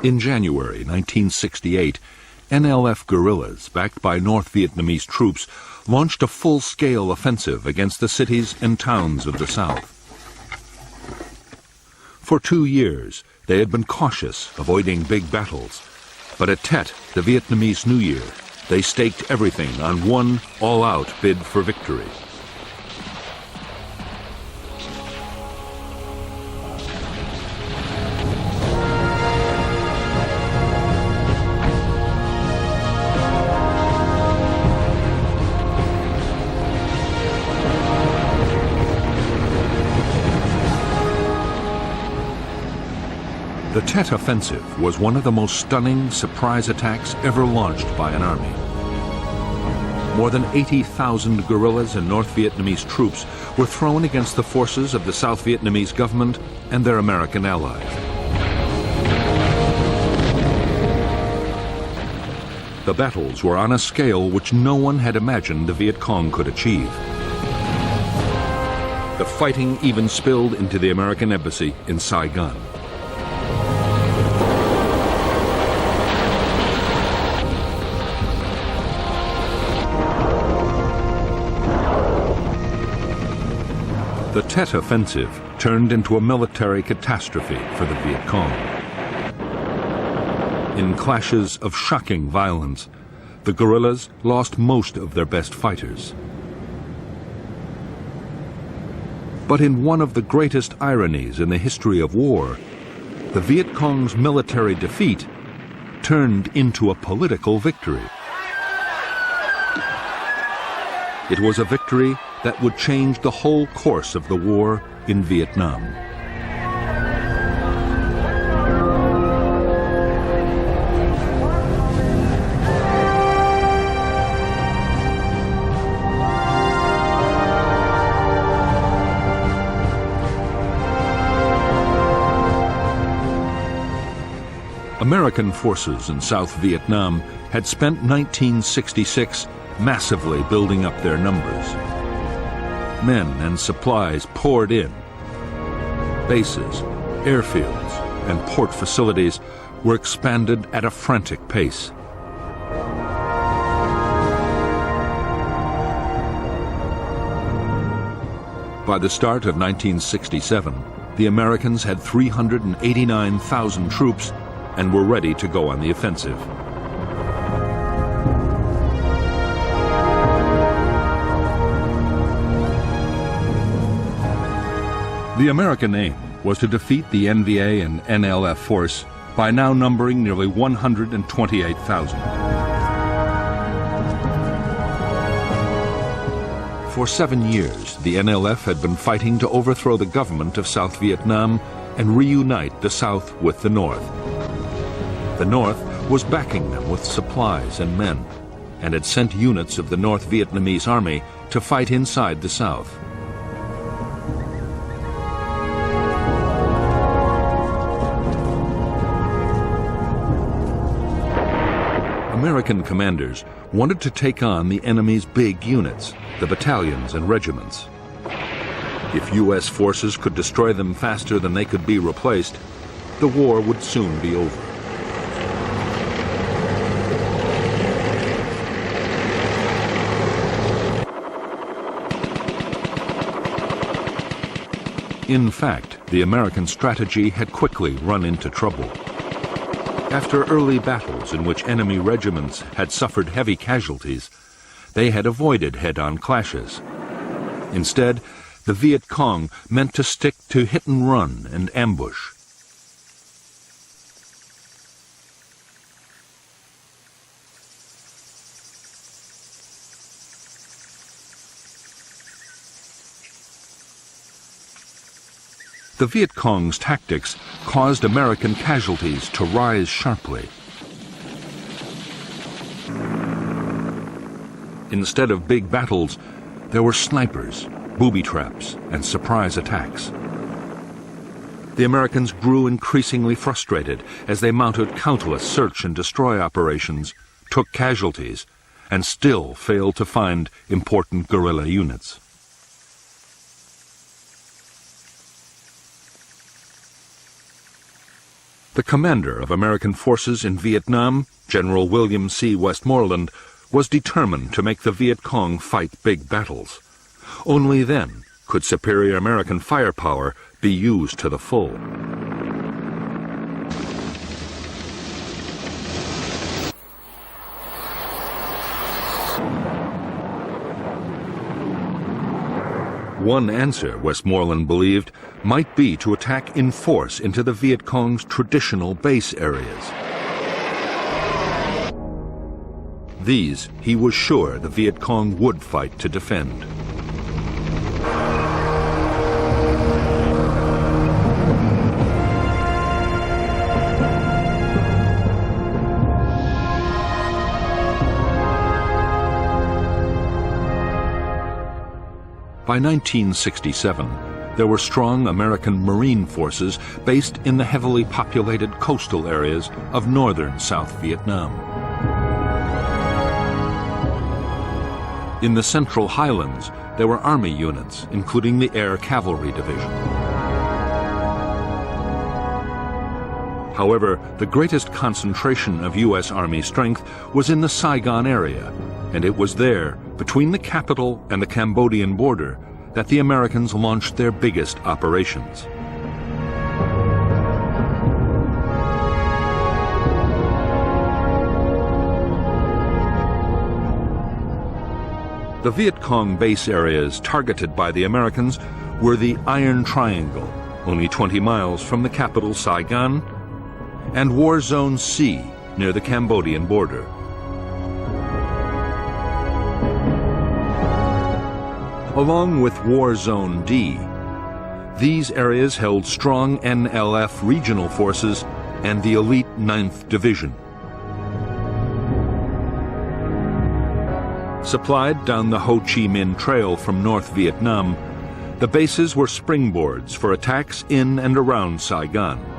In January 1968, NLF guerrillas, backed by North Vietnamese troops, launched a full-scale offensive against the cities and towns of the South. For 2 years, they had been cautious, avoiding big battles. But at Tet, the Vietnamese New Year, they staked everything on one all-out bid for victory. The Tet offensive was one of the most stunning surprise attacks ever launched by an army. More than 80,000 guerrillas and North Vietnamese troops were thrown against the forces of the South Vietnamese government and their American allies. The battles were on a scale which no one had imagined the Vietcong could achieve. The fighting even spilled into the American embassy in Saigon. The Tet offensive turned into a military catastrophe for the Vietcong. In clashes of shocking violence, the guerrillas lost most of their best fighters. But in one of the greatest ironies in the history of war, the Vietcong's military defeat turned into a political victory. It was a victory that would change the whole course of the war in Vietnam. American forces in South Vietnam had spent 1966 massively building up their numbers. Men and supplies poured in. Bases, airfields, and port facilities were expanded at a frantic pace. By the start of 1967, the Americans had 389,000 troops and were ready to go on the offensive. The American aim was to defeat the NVA and NLF force by now numbering nearly 128,000. For 7 years, the NLF had been fighting to overthrow the government of South Vietnam and reunite the South with the North. The North was backing them with supplies and men, and had sent units of the North Vietnamese Army to fight inside the South. American commanders wanted to take on the enemy's big units, the battalions and regiments. If U.S. forces could destroy them faster than they could be replaced, the war would soon be over. In fact, the American strategy had quickly run into trouble. After early battles in which enemy regiments had suffered heavy casualties, they had avoided head-on clashes. Instead, the Vietcong meant to stick to hit-and-run and ambush. The Vietcong's tactics caused American casualties to rise sharply. Instead of big battles, there were snipers, booby traps, and surprise attacks. The Americans grew increasingly frustrated as they mounted countless search and destroy operations, took casualties, and still failed to find important guerrilla units. The commander of American forces in Vietnam, General William C. Westmoreland, was determined to make the Vietcong fight big battles. Only then could superior American firepower be used to the full. One answer, Westmoreland believed, might be to attack in force into the Viet Cong's traditional base areas. These, he was sure the Viet Cong would fight to defend. By 1967, there were strong American Marine forces based in the heavily populated coastal areas of northern South Vietnam. In the Central Highlands, there were Army units, including the Air Cavalry Division. However, the greatest concentration of U.S. Army strength was in the Saigon area, and it was there, between the capital and the Cambodian border, that the Americans launched their biggest operations. The Viet Cong base areas targeted by the Americans were the Iron Triangle, only 20 miles from the capital Saigon, and War Zone C, near the Cambodian border. Along with War Zone D, these areas held strong NLF regional forces and the elite 9th Division. Supplied down the Ho Chi Minh Trail from North Vietnam, the bases were springboards for attacks in and around Saigon.